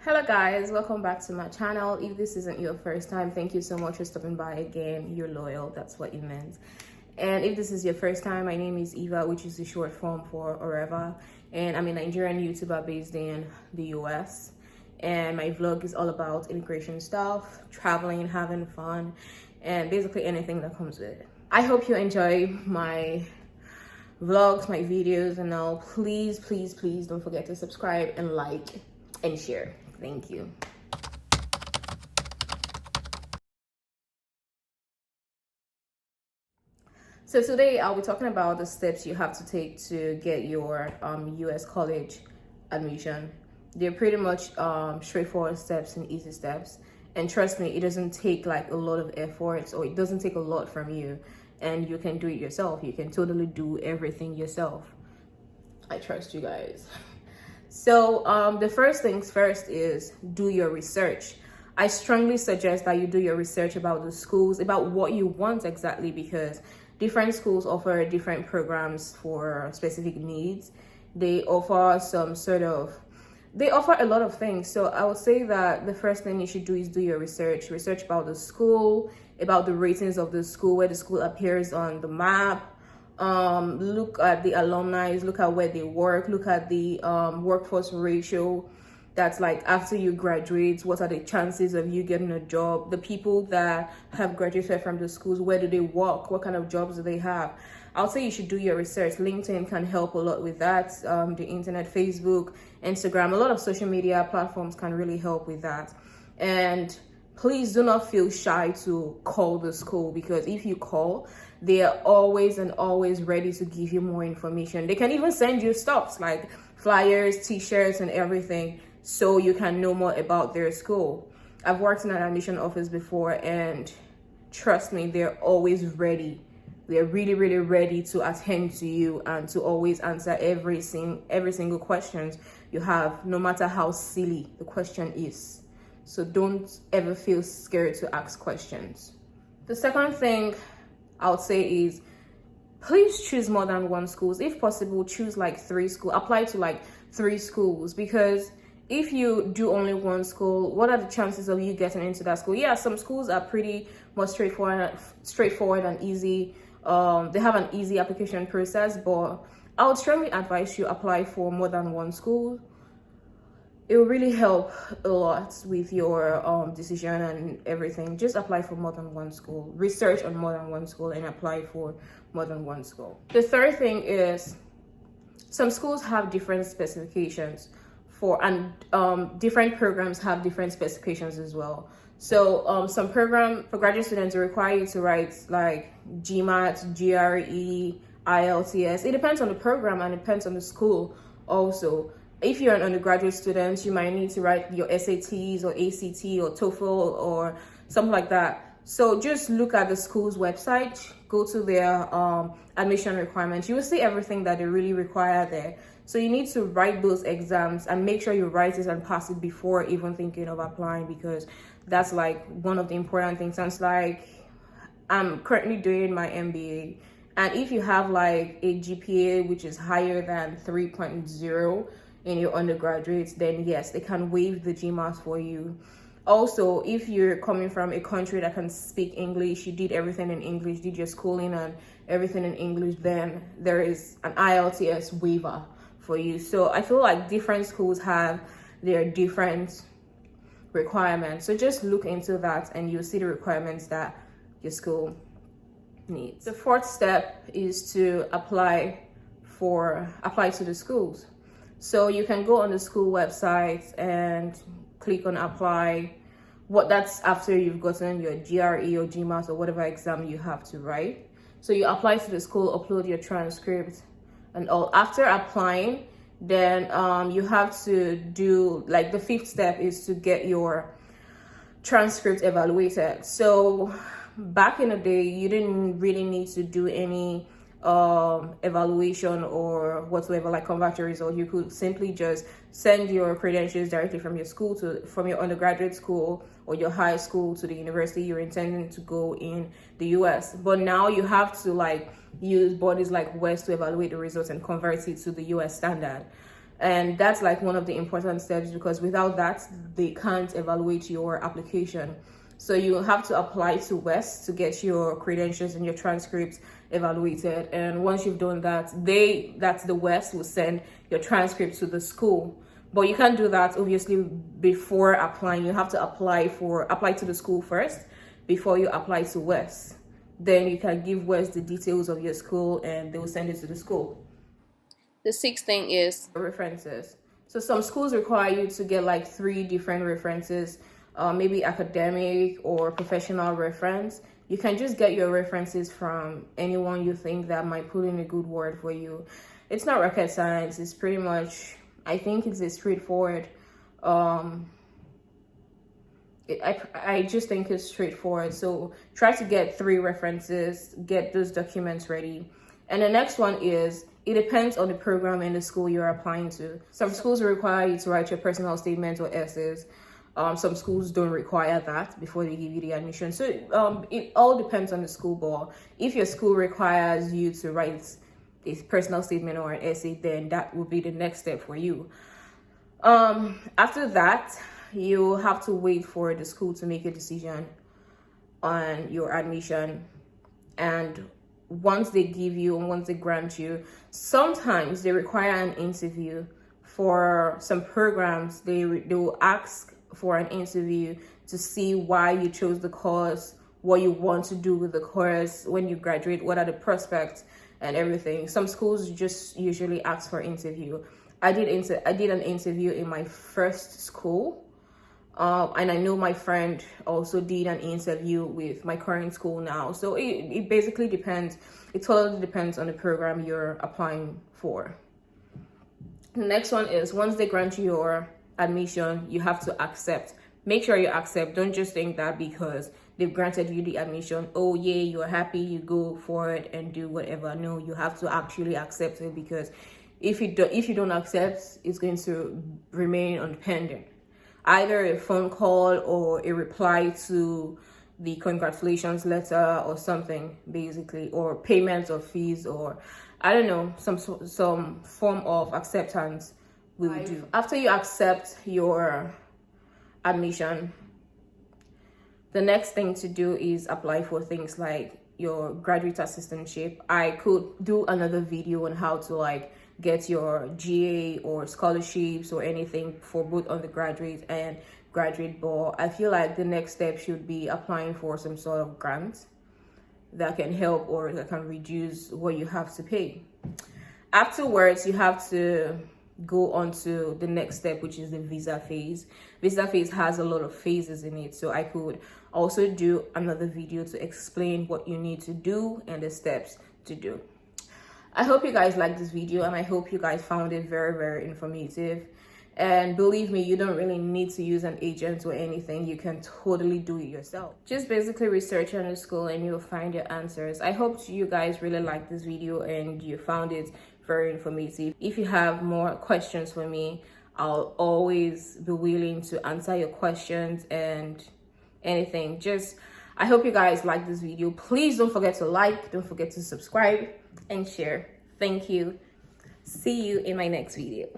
Hello guys, welcome back to my channel. If this isn't your first time, thank you so much for stopping by again. You're loyal, that's what you meant. And if this is your first time, my name is Eva, which is the short form for Oreva, and I'm a Nigerian YouTuber based in the US. And my vlog is all about immigration stuff, traveling, having fun, and basically anything that comes with it. I hope you enjoy my vlogs, my videos, and now please don't forget to subscribe and like and share. Thank you. So today I'll be talking about the steps you have to take to get your US college admission. They're pretty much straightforward steps and easy steps, and trust me, it doesn't take like a lot of efforts, or it doesn't take a lot from you, and you can do it yourself. You can totally do everything yourself. I trust you guys. So the first things first is do your research. I strongly suggest that you do your research about the schools, about what you want exactly, because different schools offer different programs for specific needs. They offer they offer a lot of things. So I would say that the first thing you should do is do your research about the school, about the ratings of the school, where the school appears on the map. Look at the alumni, look at where they work, look at the workforce ratio. That's like after you graduate, what are the chances of you getting a job? The people that have graduated from the schools, where do they work? What kind of jobs do they have? I'll say you should do your research. LinkedIn can help a lot with that. The internet, Facebook, Instagram, a lot of social media platforms can really help with that. And please do not feel shy to call the school, because if you call, they are always ready to give you more information. They can even send you stuff like flyers, t-shirts, and everything, so you can know more about their school. I've worked in an admission office before, and trust me, they're always ready. They're really ready to attend to you and to always answer every single question you have, no matter how silly the question is. So don't ever feel scared to ask questions. The second thing I would say is please choose more than one schools. If possible, choose like 3 schools. Apply to like 3 schools, because if you do only one school, what are the chances of you getting into that school? Yeah, some schools are pretty much straightforward and easy. They have an easy application process, but I would strongly advise you apply for more than one school. It will really help a lot with your decision and everything. Just apply for more than one school. Research on more than one school and apply for more than one school. The third thing is some schools have different specifications and different programs have different specifications as well. So some program for graduate students require you to write like GMAT, GRE, IELTS. It depends on the program and it depends on the school also. If you're an undergraduate student, you might need to write your SATs or ACT or TOEFL or something like that. So just look at the school's website, go to their admission requirements. You will see everything that they really require there. So you need to write those exams and make sure you write it and pass it before even thinking of applying, because that's like one of the important things. And it's like, I'm currently doing my MBA, and if you have like a GPA which is higher than 3.0 in your undergraduates, then yes, they can waive the GMAT for you. Also, if you're coming from a country that can speak English, you did everything in English, did your schooling and everything in English, then there is an IELTS waiver for you. So I feel like different schools have their different requirements. So just look into that and you'll see the requirements that your school needs. The fourth step is to apply to the schools. So you can go on the school website and click on apply. That's after you've gotten your GRE or GMAT or whatever exam you have to write. So you apply to the school, upload your transcript and all. After applying, then you have to do, like, the 5th step is to get your transcript evaluated. So back in the day, you didn't really need to do any evaluation or whatsoever, like convert your result. You could simply just send your credentials directly from your school from your undergraduate school or your high school to the university you're intending to go in the US. But now you have to like use bodies like WES to evaluate the results and convert it to the US standard. And that's like one of the important steps, because without that, they can't evaluate your application. So you have to apply to West to get your credentials and your transcripts evaluated. And once you've done that, that's the West will send your transcripts to the school. But you can't do that obviously before applying. You have to apply to the school first before you apply to West. Then you can give West the details of your school and they will send it to the school. The sixth thing is references. So some schools require you to get like 3 different references, maybe academic or professional reference. You can just get your references from anyone you think that might put in a good word for you. It's not rocket science. It's pretty much, I think it's a straightforward. I just think it's straightforward. So try to get 3 references, get those documents ready. And the next one is, it depends on the program and the school you're applying to. Some schools require you to write your personal statement or essays. Some schools don't require that before they give you the admission. So it all depends on the school. But if your school requires you to write a personal statement or an essay, then that will be the next step for you. After that, you have to wait for the school to make a decision on your admission. And once they grant you, sometimes they require an interview. For some programs, they will ask for an interview to see why you chose the course, what you want to do with the course when you graduate, what are the prospects and everything. Some schools just usually ask for interview. I did an interview in my first school. And I know my friend also did an interview with my current school now. So it basically depends. It totally depends on the program you're applying for. The next one is, once they grant you your admission, you have to accept. Make sure you accept. Don't just think that because they've granted you the admission, oh yeah, you're happy, you go for it and do whatever. No, you have to actually accept it, because if you don't accept, it's going to remain pending. Either a phone call or a reply to the congratulations letter or something, basically, or payment of fees, or I don't know, some form of acceptance will do. After you accept your admission, the next thing to do is apply for things like your graduate assistantship. I could do another video on how to get your GA or scholarships or anything for both undergraduate and graduate, but I feel like the next step should be applying for some sort of grant that can help or that can reduce what you have to pay. Afterwards, you have to go on to the next step, which is the visa phase. Visa phase has a lot of phases in it, so I could also do another video to explain what you need to do and the steps to do. I hope you guys liked this video, and I hope you guys found it very, very informative. And believe me, you don't really need to use an agent or anything. You can totally do it yourself. Just basically research on the school and you'll find your answers. I hope you guys really liked this video and you found it very informative. If you have more questions for me, I'll always be willing to answer your questions and anything. I hope you guys like this video. Please don't forget to like, don't forget to subscribe and share. Thank you. See you in my next video.